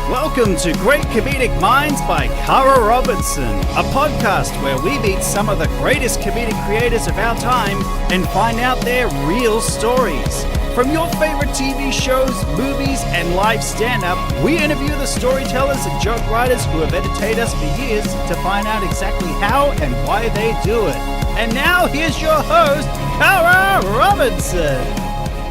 Welcome to Great Comedic Minds by Cara Robertson, a podcast where we meet some of the greatest comedic creators of our time and find out their real stories. From your favorite TV shows, movies, and live stand-up, we interview the storytellers and joke writers who have entertained us for years to find out exactly how and why they do it. And now, here's your host, Cara Robertson.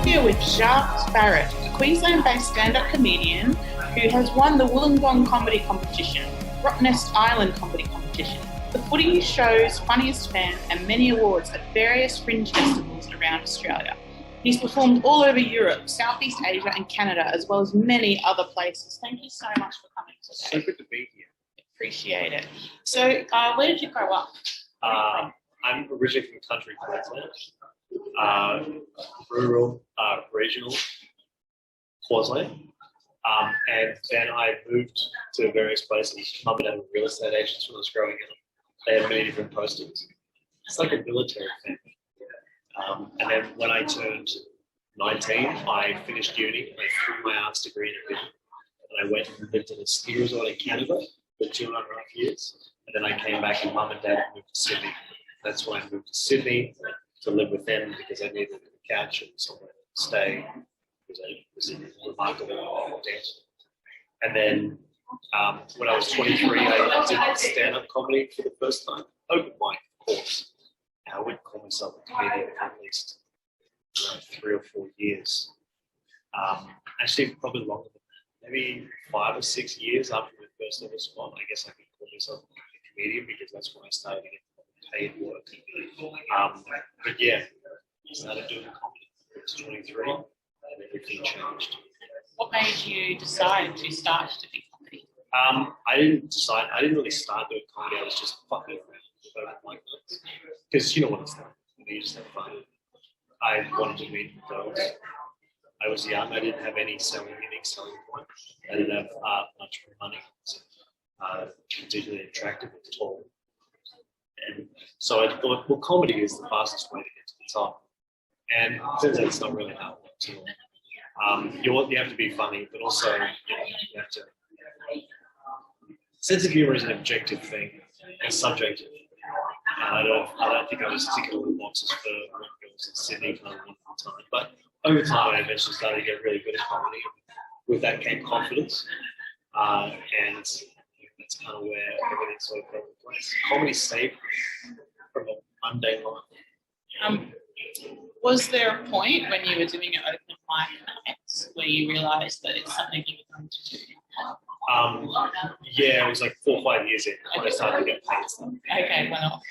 Here with Jacques Barrett, a Queensland-based stand-up comedian who has won the Wollongong Comedy Competition, Rottnest Island Comedy Competition, the Footy Show's Funniest Fan, and many awards at various fringe festivals around Australia. He's performed all over Europe, Southeast Asia, and Canada, as well as many other places. Thank you so much for coming today. So good to be here. Appreciate it. So, where did you grow up? I'm originally from country Queensland, rural, regional Queensland. And then I moved to various places. Mum and dad were real estate agents when I was growing up. They had many different postings. It's like a military thing. And then when I turned 19, I finished uni. I threw my arts degree in vision. And I went and lived in a ski resort in Canada for 2.5 years. And then I came back and Mum and dad moved to Sydney. That's when I moved to Sydney to live with them because I needed a couch and somewhere to stay. It was a remarkable dance. And then when I was 23, I did stand-up comedy for the first time. Open mic, of course. I wouldn't call myself a comedian for at least 3 or 4 years. Actually, probably longer than that. Maybe 5 or 6 years after my first ever spot, I guess I could call myself a comedian because that's when I started to get paid work. But yeah, I started doing comedy when I was 23. And everything changed. What made you decide to start to do comedy? I didn't really start doing comedy. I was just fucking around with open mic nights. Because you know what it's like. You just have fun. I wanted to meet girls. I was young. I didn't have any selling point. I didn't have much money. Particularly attractive and tall. And so I thought, well, comedy is the fastest way to get to the top. And it turns out it's not really how it works at all. You have to be funny, but also you have to. Sense of humor is an objective thing, it's subjective. And I don't think I was ticking all the boxes for girls in Sydney for a long time. But over time, I eventually started to get really good at comedy. With that came confidence, and that's kind of where everything sort of fell into place. Comedy saved me from a mundane life. Was there a point when you were doing an open mic nights where you realised that it's something you were going to do? Yeah, it was like 4 or 5 years in when I started to get paid stuff. Okay, well.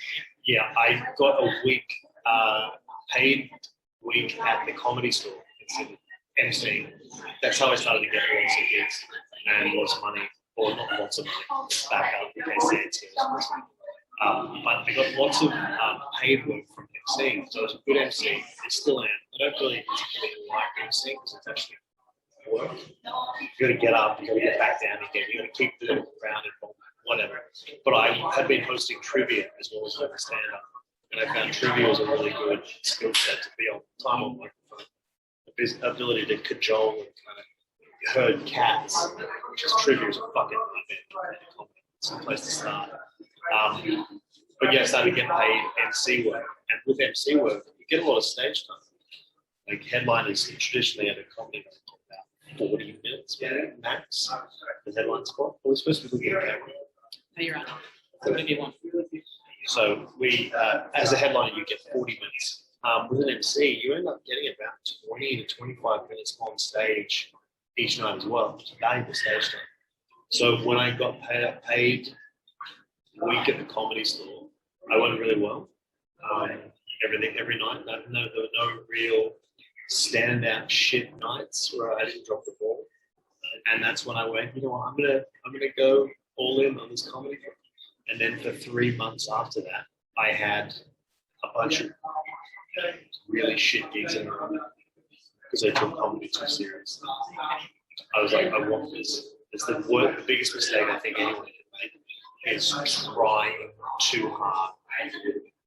Yeah, I got a week, paid week at the Comedy Store in MC. That's how I started to get lots of gigs and lots of money, or not lots of money, back up in case it's but I got lots of paid work from MC, so I was a good MC. I still am. I don't really particularly like MC because it's actually work. You got to get up, you got to get back down again, you got to keep the ground and whatever. But I had been hosting trivia as well as doing stand-up, and I found trivia was a really good skill set to be on time on microphone. The ability to cajole and kind of herd cats, which is trivia is a fucking nightmare. It's a place to start. But yeah, I started getting paid MC work, and with MC work, you get a lot of stage time. Like headliners traditionally at a comedy night about 40 minutes, maybe max. The headline spot. Well, we're supposed to be looking at camera. No, you're right. What do you want? So we, as a headliner, you get 40 minutes. With an MC, you end up getting about 20 to 25 minutes on stage each night as well. It's valuable stage time. So when I got paid week at the Comedy Store, I went really well. Every night. There were no real standout shit nights where I didn't drop the ball. And that's when I went, you know what, I'm gonna go all in on this comedy thing. And then for 3 months after that, I had a bunch of really shit gigs in the room because I took comedy too seriously. I was like, I want this. It's the biggest mistake I think anyone can make is trying too hard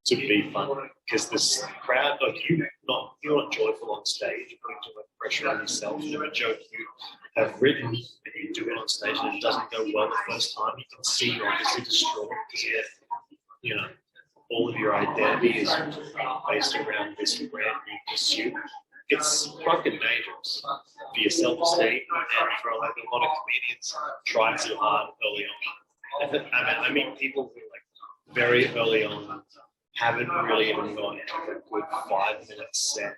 to be fun because this crowd, like you're not joyful on stage. You're putting too much pressure on yourself. And a joke you have written and you do it on stage and it doesn't go well the first time, you can see you're obviously distraught because all of your identity is based around this brand new pursuit. It's fucking dangerous for your self-esteem and for like a lot of comedians try too hard early on. I mean people who like very early on haven't really even gone to a good 5-minute set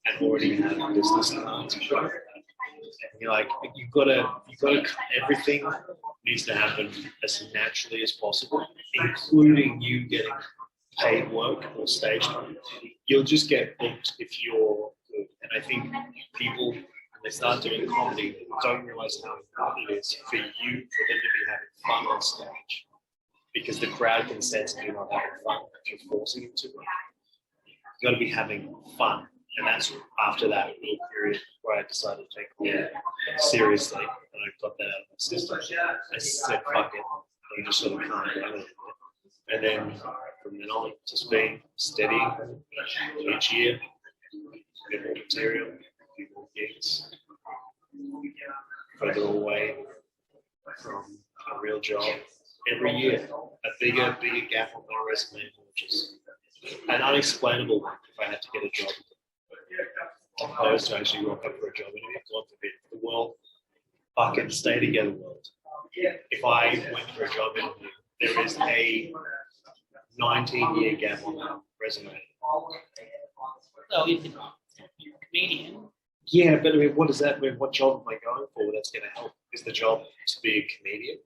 and already have business cards. And you're like, you've got to, everything needs to happen as naturally as possible, including you getting paid work or stage time. You'll just get booked if you're good. And I think people, when they start doing comedy, don't realize how important it is for them to be having fun on stage. Because the crowd can sense if you're not having fun, if you're forcing it to. You've got to be having fun. And that's after that little period where I decided to take it seriously. And I got that out of my system. I said, fuck it. You just sort of can't run it. And then from then on, just being steady each year, get more material, do more gigs, further away from a real job. Every year, a bigger gap on my resume, which is an unexplainable one if I had to get a job. Opposed to actually rock up for a job interview, God forbid, the world fucking stay together world. If I went for a job interview, there is a 19-year gap on that resume. So you're a comedian. Yeah, but I mean, what does that mean? What job am I going for that's going to help? Is the job to be a comedian?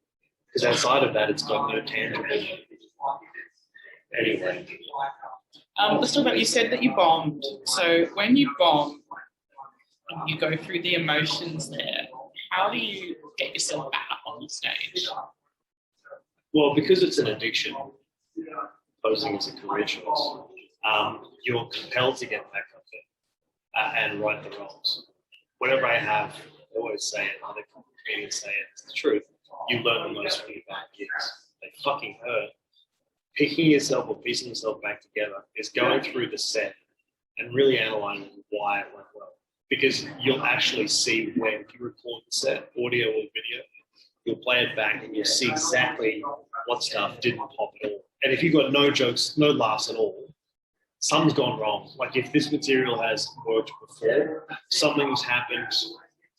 Because outside of that, it's got no tangible. Anyway. Let's talk about, you said that you bombed. So when you bomb, and you go through the emotions there, how do you get yourself back up on the stage? Well, because it's an addiction, posing as a career choice, you're compelled to get back up there and right the wrongs. Whenever I have, I always say it, other comedians say it, it's the truth. You learn the most from your bad gigs. They fucking hurt. Picking yourself or piecing yourself back together is going through the set and really analyzing why it went well. Because you'll actually see when, if you record the set, audio or video, you'll play it back and you'll see exactly what stuff didn't pop at all. And if you've got no jokes, no laughs at all, something's gone wrong. Like if this material has worked before, something's happened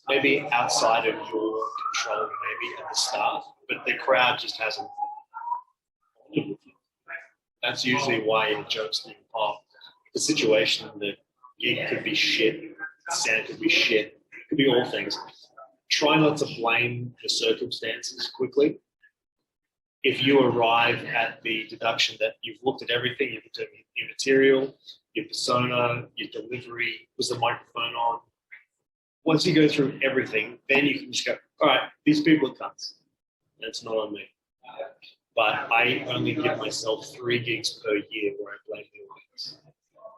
maybe outside of your control, maybe at the start, but the crowd just hasn't. That's usually why your jokes didn't pop. The situation, the gig could be shit, the sound could be shit, it could be all things. Try not to blame the circumstances quickly. If you arrive at the deduction that you've looked at everything, you've looked at your material, your persona, your delivery, was the microphone on? Once you go through everything, then you can just go, all right, these people are cunts. That's not on me. But I only give myself 3 gigs per year where I blame the audience.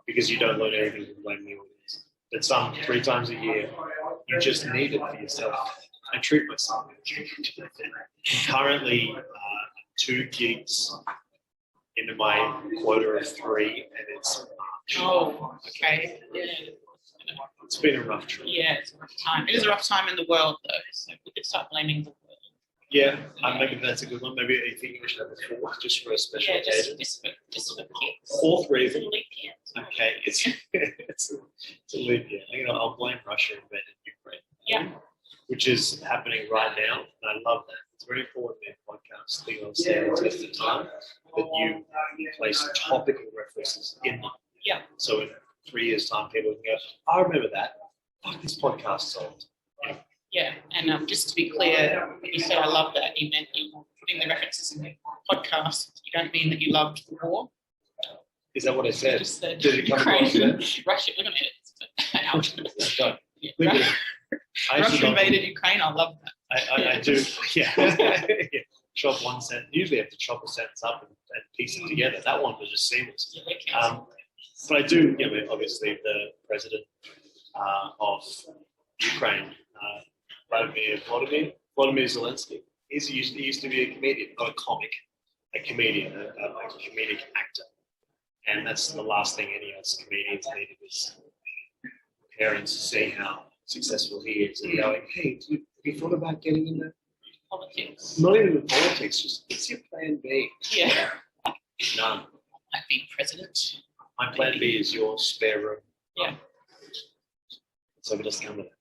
Because you don't learn anything from blaming the audience. But some 3 times a year, you just need it for yourself. I treat myself. Currently, 2 gigs into my quota of 3, and it's Oh, okay. Yeah. It's been a rough trip. Yeah, it's a rough time. It is a rough time in the world, though, so we could start blaming the world. Yeah, maybe that's a good one. Maybe you think we should have a 4th just for a special occasion? Just for kids. 4th reason. Leap year. Okay, it's a leap year. You know, I'll blame Russia invaded Ukraine. Yeah. Which is happening right now, and I love that. It's very important in podcasts, being on stand the test of time, that you place topical references in them. Yeah. So in 3 years' time, people can go, I remember that. Fuck, this podcast's old. Yeah, and just to be clear, when you said I love that, you meant you were putting the references in the podcast. You don't mean that you loved the war. Is that what I said? You just said Did it come Ukraine, across that? Russia. Look at it. Yeah. Russia invaded Ukraine. I love that. I do. Yeah. Chop one sentence. Usually, I have to chop a sentence up and piece it together. That one was just seamless. But I do. You know, obviously, the president of Ukraine. Vladimir Zelensky. He used to be a comedian, not a comic, a comedian, a comedic actor. And that's the last thing any of us comedians needed is parents to see how successful he is and going, hey, have you thought about getting into Politics. not even in politics, just what's your plan B? Yeah. None. I'd be president. My plan B is your spare room. Yeah. So we just come with it.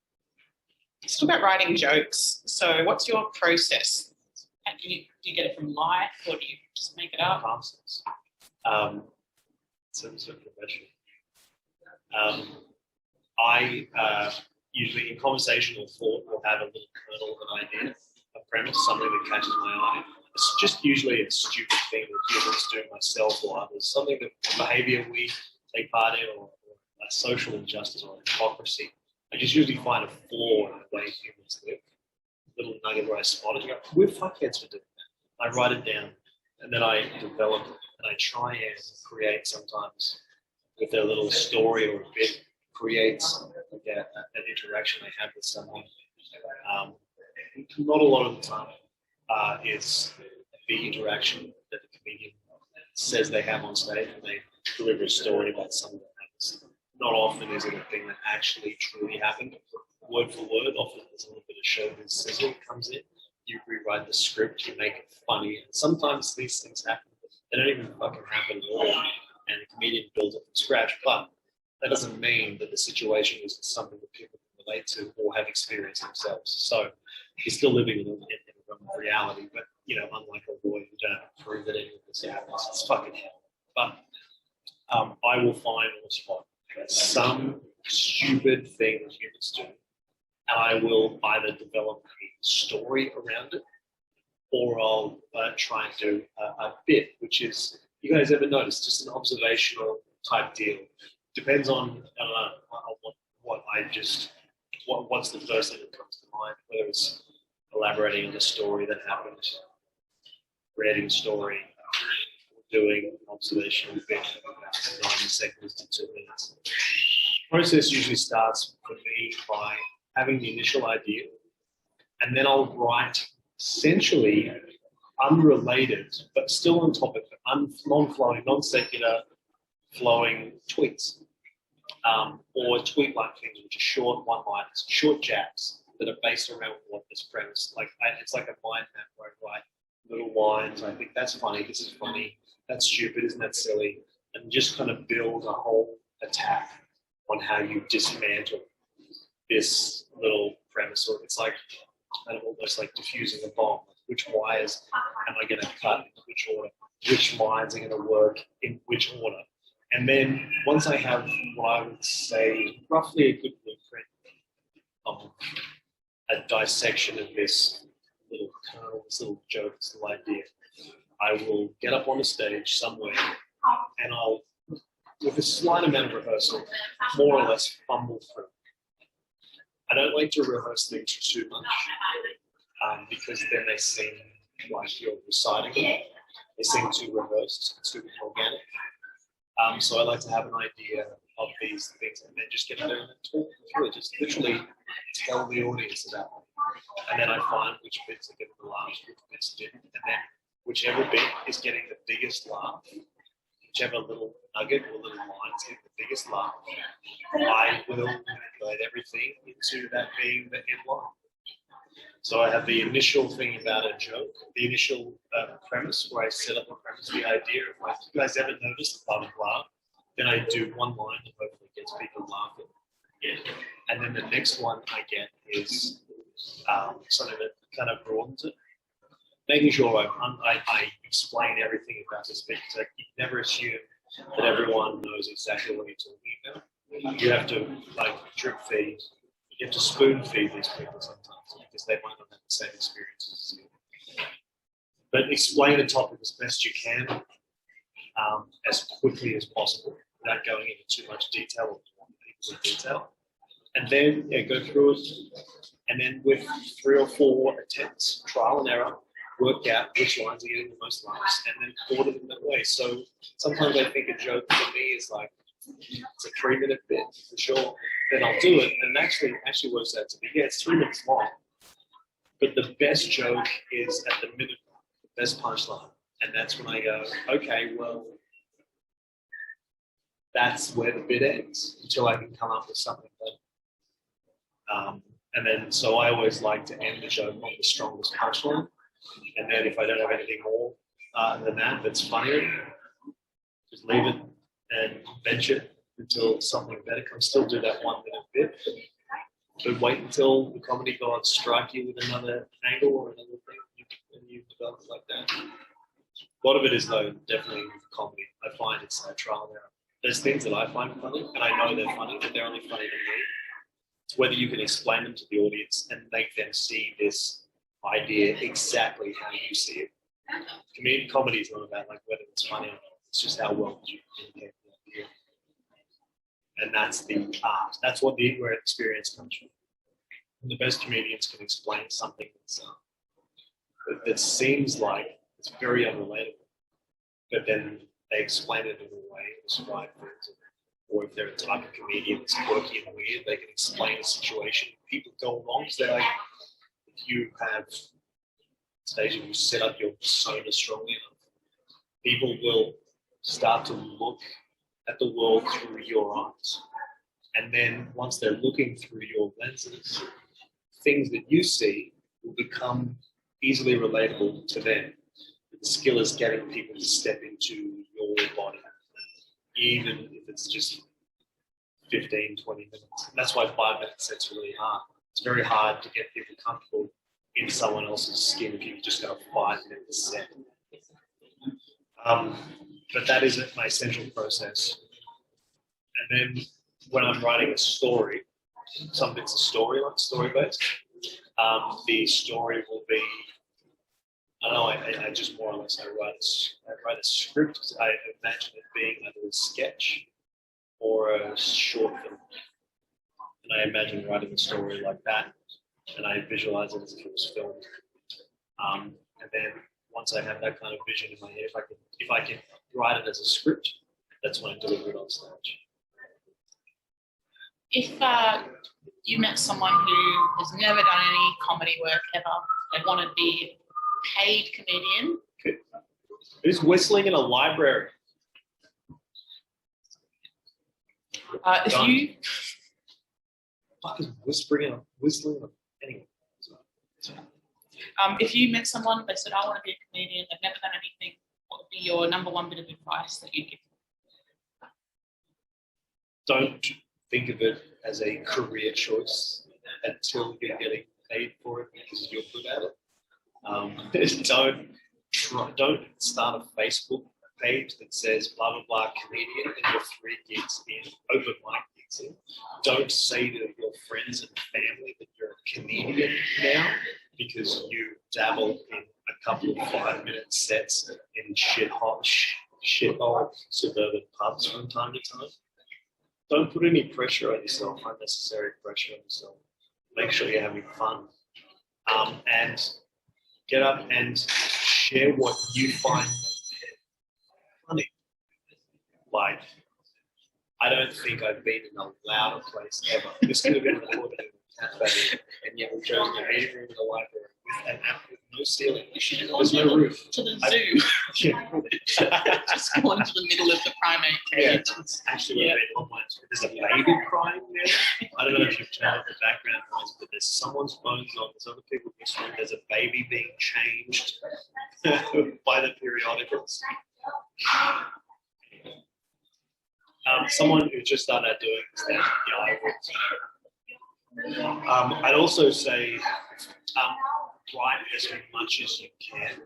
Let's talk about writing jokes. So what's your process? Do you get it from life or do you just make it up? Parcels. Some sort of professional. I usually in conversational thought will have a little kernel of an idea, a premise, something that catches my eye. It's just usually a stupid thing that humans do myself or others, something that behaviour we take part in or a social injustice or hypocrisy. I just usually find a flaw in the way humans live. A little nugget where I spot it and go, we're fuckheads for doing that. I write it down and then I develop it and I try and create sometimes with a little story or a bit, creates like an interaction I have with someone. Not a lot of the time is the interaction that the comedian says they have on stage when they deliver a story about something that happens. Not often is it a thing that actually truly happened. Word for word, often there's a little bit of showbiz sizzle comes in. You rewrite the script, you make it funny. And sometimes these things happen, but they don't even fucking happen at all. And the comedian builds it from scratch. But that doesn't mean that the situation is something that people can relate to or have experienced themselves. So he's still living in a reality, but unlike a lawyer, you don't have to prove that any of this happens. It's fucking hell. But I will find on the spot some stupid thing that humans do, and I will either develop a story around it, or I'll try and do a bit, which is, you guys ever notice, just an observational type deal. Depends on, I don't know, what's the first thing that comes to mind, whether it's elaborating on the story that happened, creating a story, doing an observational bit of 90 seconds to 2 minutes. The process usually starts for me by having the initial idea, and then I'll write essentially unrelated, but still on topic, non-flowing, non-secular flowing tweets, or tweet-like things, which are short one-liners, short jabs that are based around what this premise. It's like a mind map where I write little lines. I think that's funny. This is funny. That's stupid. Isn't that silly? And just kind of build a whole attack on how you dismantle this little premise. Or it's like almost like diffusing a bomb. Which wires am I going to cut in which order? Which lines are going to work in which order? And then once I have what I would say is roughly a good blueprint of a dissection of this little kernel, this little joke, this little idea, I will get up on a stage somewhere and I'll, with a slight amount of rehearsal, more or less fumble through. I don't like to rehearse things too much because then they seem like you're reciting them. They seem too rehearsed, too organic. So I like to have an idea of these things and then just get in there and talk through it. Just literally tell the audience about it. And then I find which bits are getting the laugh, which bits didn't. And then whichever bit is getting the biggest laugh, whichever little nugget or little line is getting the biggest laugh, I will manipulate everything into that being the headline. So I have the initial thing about a joke, the initial premise where I set up a premise, the idea of like, you guys ever notice blah, blah, blah? Then I do one line and hopefully it gets people laughing. Yeah. And then the next one I get is something that kind of broadens it. Making sure I explain everything about this bit. So you can never assume that everyone knows exactly what you're talking about. You have to drip feed. You have to spoon feed these people sometimes because they might not have the same experiences as you. But explain the topic as best you can, as quickly as possible, without going into too much detail or people in detail. And then go through it, and then with 3 or 4 attempts, trial and error, work out which lines are getting the most laughs, and then order them that way. So sometimes I think a joke for me is like, it's a 3-minute bit for sure. Then I'll do it, and actually works out to be, it's 3 minutes long. But the best joke is at the minute, the best punchline. And that's when I go, okay, well, that's where the bit ends until I can come up with something better. And then, so I always like to end the joke on the strongest punchline. And then if I don't have anything more than that that's funnier, just leave it and bench it until something better comes. Still do that 1 minute bit, but wait until the comedy gods strike you with another angle or another thing, and you develop it like that. A lot of it is, though, definitely with comedy. I find it's like trial and error. There's things that I find funny, and I know they're funny, but they're only funny to me. It's whether you can explain them to the audience and make them see this idea exactly how you see it. Comedy is not about like whether it's funny or not. It's just how well you communicate the idea. And that's the art. That's what where experience comes from. And the best comedians can explain something that seems like it's very unrelatable, but then they explain it in a way that's right. Or if they're a type of comedian that's quirky and weird, they can explain a situation. People go along because they're like, if you have stage and you set up your persona strongly enough, people will start to look at the world through your eyes. And then once they're looking through your lenses, things that you see will become easily relatable to them. The skill is getting people to step into your body, even if it's just 15, 20 minutes. And that's why 5 minute sets are really hard. It's very hard to get people comfortable in someone else's skin if you've just got a 5 minute set. But that isn't my essential process. And then when I'm writing a story, some bits of story, like story-based, the story will be, I don't know, I just more or less I write a script. I imagine it being either a sketch or a short film. And I imagine writing a story like that, and I visualize it as if it was filmed. And then once I have that kind of vision in my head, if I can write it as a script, that's when I deliver it on stage. If you met someone who has never done any comedy work ever, they want to be a paid comedian. Okay. Who's whistling in a library? If you... Fuck is whistling in a... Anyway. If you met someone, they said, I want to be a comedian, they've never done anything, what would be your number one bit of advice that you'd give them? Don't think of it as a career choice until you're getting paid for it because you're good at it. Don't start a Facebook page that says blah blah blah comedian and your 3 gigs in, open mic gigs in. Don't say to your friends and family that you're a comedian now because you dabble in a couple of 5 minute sets in shithole suburban pubs from time to time. Don't put any pressure on yourself, unnecessary pressure on yourself. Make sure you're having fun. And get up and share what you find funny. Like, I don't think I've been in a louder place ever. This could have been recorded in a cafe, and yet we've chosen a meeting room in the library with an app with no ceiling. There's no roof. To the zoo. Just go into the middle of the primate cage. Yeah, it's actually a bit online. There's a baby crying there. I don't know if you've turned off the background noise, but there's someone's phones on. There's other people whispering. There's a baby being changed by the periodicals. Someone who just started out doing stand-up, I'd also say write as much as you can,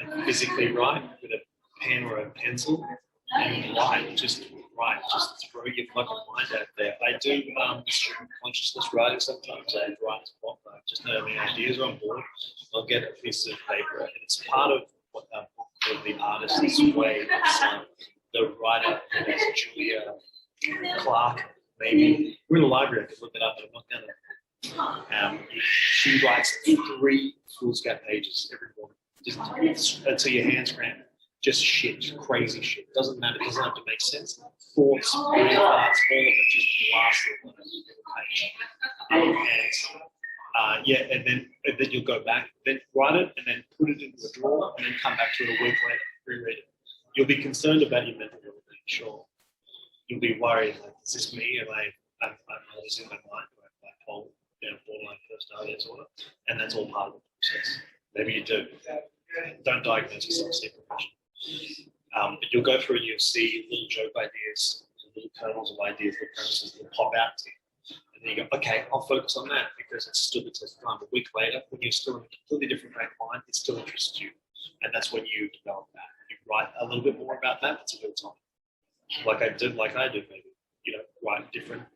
like physically write with a pen or a pencil, and just throw your fucking mind out there. I do stream consciousness writing sometimes. I write as block. I just don't have any ideas on board. I'll get a piece of paper, and it's part of what that book called The Artist's Way. It's, the writer, that's Julia Clark, maybe. We're in the library, I could look it up, but I'm not going to. She writes 3 foolscap pages every morning, just until your hands cramp. Just shit, crazy shit. Doesn't matter, doesn't have to make sense. Thoughts, real thoughts, all of it just blasted on a page. And then you'll go back, then write it, and then put it into a drawer, and then come back to it a week later, reread it. You'll be concerned about your mental well-being, sure. you'll be worried, like, is this me? I'm losing my mind? Do I have bipolar, borderline personality disorder? And that's all part of the process. Maybe you do. Don't diagnose yourself, see a professional. But you'll go through and you'll see little joke ideas, little kernels of ideas, little premises that will pop out to you. And then you go, okay, I'll focus on that because it's stood the test of time. A week later, when you're still in a completely different frame of mind, it still interests you. And that's when you develop that. You write a little bit more about that, it's a good time. Like I do, maybe, write different,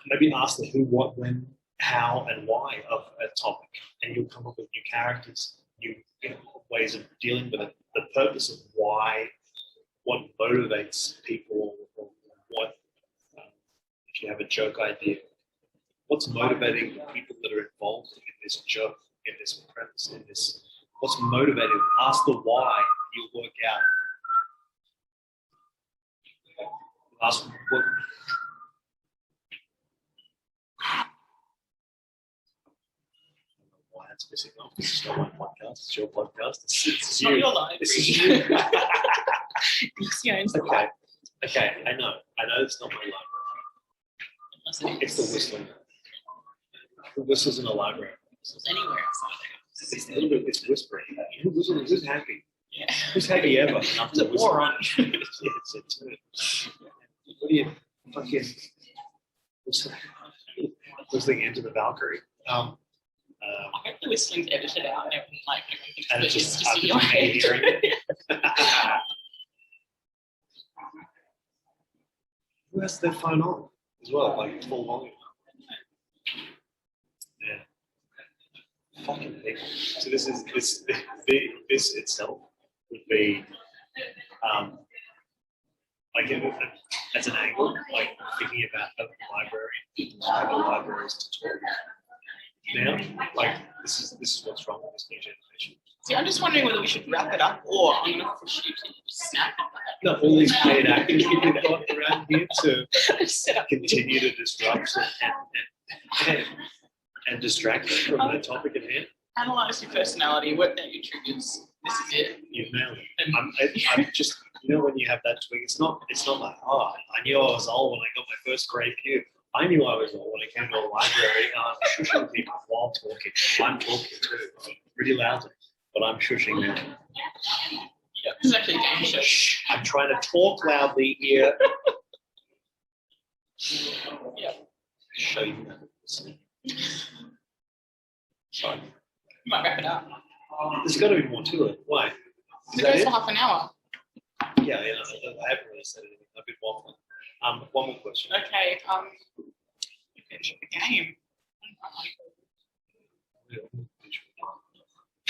maybe ask the who, what, when, how, and why of a topic, and you'll come up with new characters, new ways of dealing with it. The purpose of why, what motivates people, or what, if you have a joke idea, what's motivating the people that are involved in this joke, in this premise, in this, what's motivating? Ask the why, you'll work out. Ask what. Why that's missing off. This is not my podcast. It's your podcast. It's not your life. This is you. Okay. Okay. I know. It's not my library. It's the whistling. The whistle's in a library. Whistles anywhere outside. It's a little bit. It's whispering. Who's happy? Yeah. Who's happy ever? There's a war on. It's a turn. What do you fucking whistling into the Valkyrie? I hope the whistling's edited out and it's just in your head. Who has their phone on as well, like full volume? Yeah. Fucking people. So this itself would be as an angle, like thinking about a library, how libraries to talk. Now, like this is what's wrong with this new generation. See, I'm just wondering whether we should wrap it up or I'm going to push you to snap it. No, all these paid actors that we've got around here to continue to disrupt and distract them from the topic at hand. Analyze your personality, work out your triggers. This is it. You've nailed it. I'm just, when you have that twig, it's not like, I knew I was old when I got my first grade view. I knew I was old when I came to a library and I'm shushing people while talking. I'm talking too, pretty loudly, but I'm shushing now. Yeah, this is actually a game show. Shh, I'm trying to talk loudly here. Yeah. Show you that. Sorry. You might wrap it up. There's got to be more to it. Why? It goes for half an hour. Yeah, I haven't really said anything. I've been waffling. One more question. Okay, finish the game.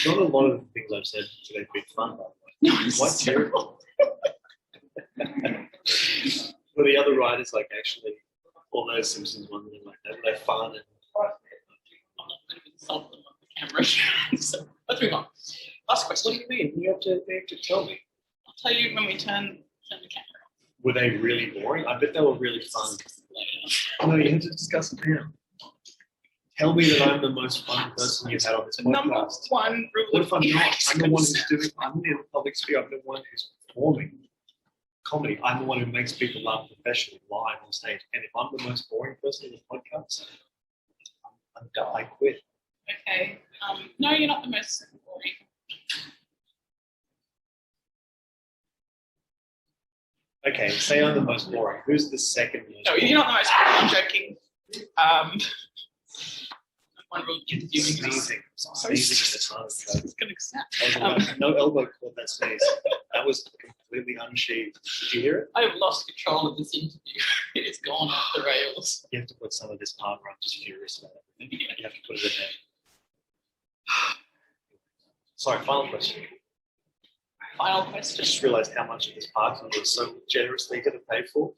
Not a lot of the things I've said today have been fun, by the way. No, it's Quite terrible. But the other writers, like actually, all those Simpsons ones, like they're fun. And I'm not going to insult them on the camera. So let's move on. Last question. What do you mean? You have to tell me. I'll tell you when we turn the camera. Were they really boring? I bet they were really fun. No, you have to discuss it now. Tell me that I'm the most fun person you've had on this podcast. Number one rule. What if I'm not? I'm the one who's doing. I'm in public speaker. I'm the one who's performing comedy. I'm the one who makes people laugh professionally live on stage. And if I'm the most boring person in the podcast, I'm done. I quit. Okay. No, you're not the most boring. Okay, say I'm the most boring. Who's the second most No, boring? you're not the most boring. I'm joking. One rule interviewing is Sneezing at the time. it's going to snap. No elbow caught that sneeze. That was completely unsheathed. Did you hear it? I have lost control of this interview. It has gone off the rails. You have to put some of this part where I'm just furious about it. You have to put it in there. Sorry, final question. Final I question. just realised how much of this parking was so generously going to pay for.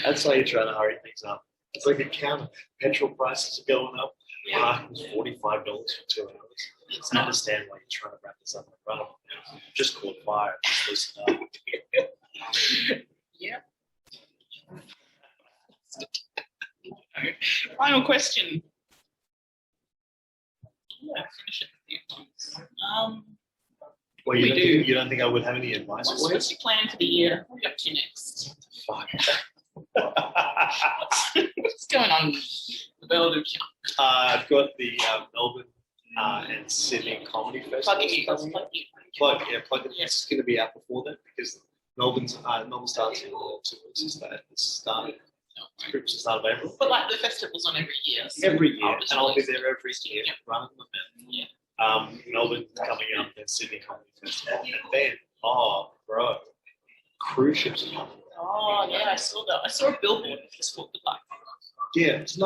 That's why you're trying to hurry things up. It's like a counter. Petrol prices are going up. Yeah. Parking was $45 for 2 hours. I understand why you're trying to wrap this up in front of me. Just caught fire. Just listen up. Yeah. Final question. Yeah, finish it. Well, We do. You don't think I would have any advice for you? What's your plan for the year? What are you up to next? Fuck. What's going on in the world of I've got the Melbourne and Sydney Comedy Festival. plugging you? Plug you. Plug it. Yeah. It's going to be out before then because Melbourne starts in 2 weeks. It's started. It's the start of April. But like the festival's on every year. So Every year, and I'll be obviously- there every year Yeah. running the event. Yeah. Melbourne coming up, then Sydney Comedy Festival, and then bro, cruise ships are coming. Oh yeah, I saw that. I saw a billboard for Facebook with like. Yeah, it's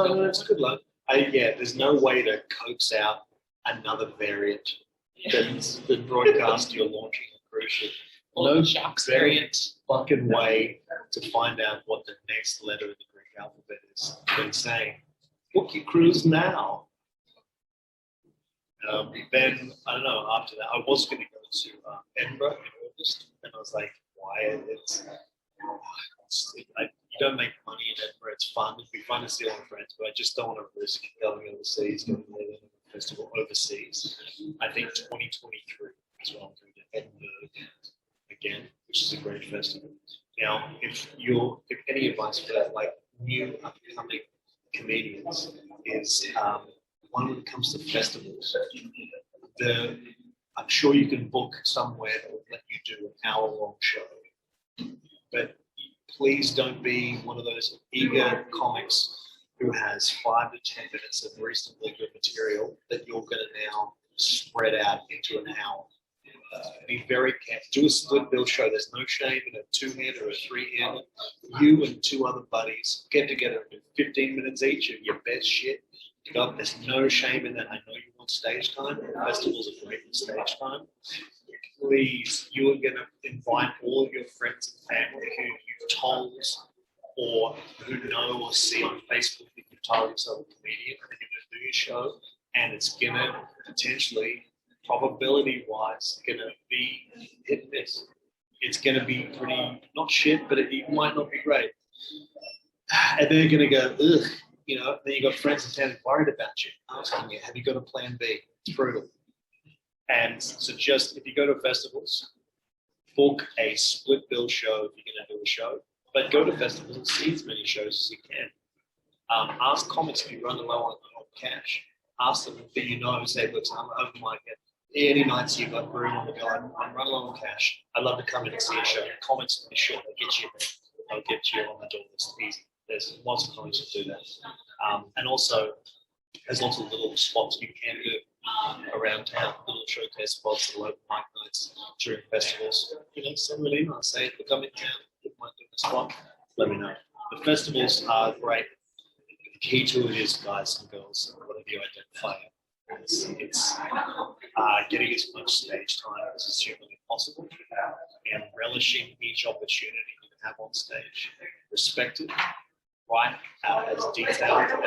good luck. There's no way to coax out another variant than broadcast you're launching a cruise ship. Or the sharks variant. Fucking way to find out what the next letter of the Greek alphabet is than saying, book your cruise now. Then, I don't know, after that, I was going to go to Edinburgh in August, and I was like, why? You don't make money in Edinburgh, it's fun. It'd be fun to see all my friends, but I just don't want to risk going overseas, going to the festival overseas. I think 2023 is what I'm going to Edinburgh again, which is a great festival. Now, if any advice for that, like new upcoming comedians, is one when it comes to festivals, I'm sure you can book somewhere that will let you do an hour-long show, but please don't be one of those eager comics who has 5 to 10 minutes of reasonably good material that you're going to now spread out into an hour. Be very careful. Do a split bill show. There's no shame in a 2-hander or a 3-hander. You and 2 other buddies get together and do 15 minutes each of your best shit. There's no shame in that. I know you want stage time. Festivals are great for stage time. Please, you are going to invite all of your friends and family who you've told or who know or see on Facebook that you've told yourself a comedian, and you're going to do your show, and it's going to potentially, probability-wise, going to be hit and miss. It's going to be pretty, not shit, but it might not be great. And they're going to go, ugh, then you got friends in town worried about you, asking you, have you got a plan B? It's brutal. And so if you go to festivals, book a split bill show if you're going to do a show, but go to festivals and see as many shows as you can. Ask comics if you run low on cash. Ask them that say, look, I'm over my head. Any nights you've got room on the bill, I'm running low on cash. I'd love to come in and see a show. Comics will be short, they'll get you there. They'll get you on the door. It's easy. There's lots of comics that do that. And also, there's lots of little spots you can do around town, little showcase spots, the local mic nights during festivals. Send me an email, say, look, I'm in town, you might do a spot, let me know. The festivals are great. The key to it is guys and girls, whatever you identify it. It's getting as much stage time as is humanly possible and relishing each opportunity you have on stage. Respect it. Write out as detailed and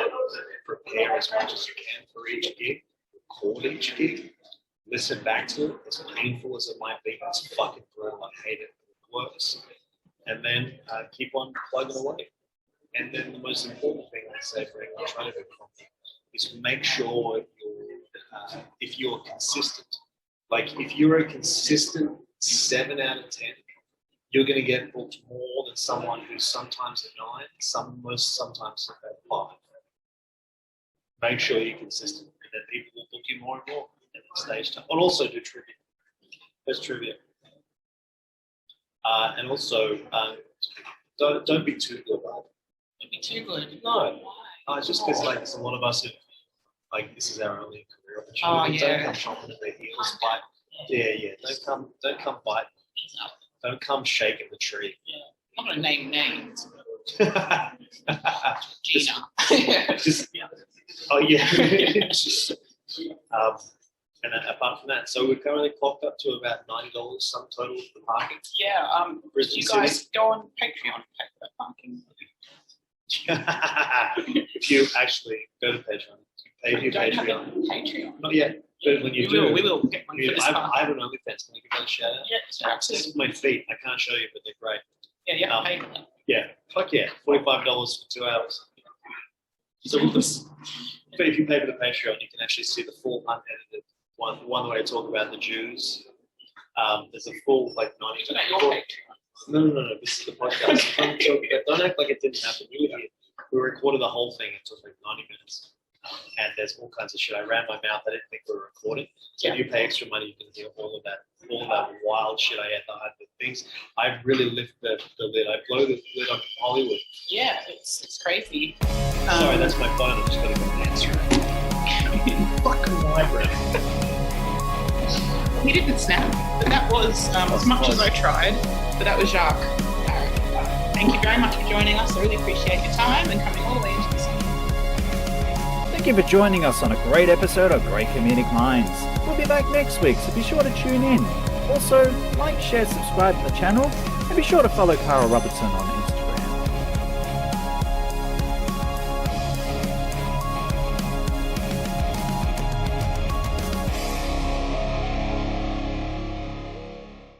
prepare as much as you can for each gig. Record each gig. Listen back to it. As painful as it might be, it's fucking brutal. I hate it. It works. And then keep on plugging away. And then the most important thing I say for anyone trying to do comedy is make sure if you're consistent. Like if you're a consistent 7 out of 10, you're going to get booked more than someone who's sometimes a 9, sometimes a 5. Make sure you're consistent, and then people will book you more and more at the stage time. But also do trivia. There's trivia. And also, don't be too good about it. Don't be too good. No. It's just because there's a lot of us who, this is our only career opportunity. Oh, yeah. Don't come chopping at their heels. Yeah. Don't come bite. Don't come shaking the tree. Yeah. I'm not going to name names. Gina. Oh, yeah. And apart from that, so we're currently clocked up to about $90 sum total for the parking. Yeah. Brisbane you guys City. go on Patreon to pay for that parking. If you actually go to Patreon, pay for your Don't have Patreon. a Patreon. Not yet, but when you We will get one for this park. I have an OnlyFans. Can I give that a shout out? Yeah, it's This is my feet. I can't show you, but they're great. Yeah, pay for that. Yeah, fuck yeah, $45 for 2 hours. So but if you pay for the Patreon, you can actually see the full unedited one. The one where I talk about the Jews There's a full like 90 Isn't that your minute. No. This is the podcast. Don't act like it didn't happen. We recorded the whole thing. It took like 90 minutes. And there's all kinds of shit. I ran my mouth. I didn't think we were recording. So if you pay extra money, you can hear all of that wild shit I had behind the things. I really lift the lid. I blow the lid on Hollywood. Yeah, it's crazy. Sorry, that's my phone. I'm just going to go answer it. Fucking library. He didn't snap, but that was as much as I tried. But that was Jacques Barrett. Thank you very much for joining us. I really appreciate your time and coming all the way into this. Thank you for joining us on a great episode of Great Comedic Minds. We'll be back next week, so be sure to tune in. Also, like, share, subscribe to the channel, and be sure to follow Cara Robertson on Instagram.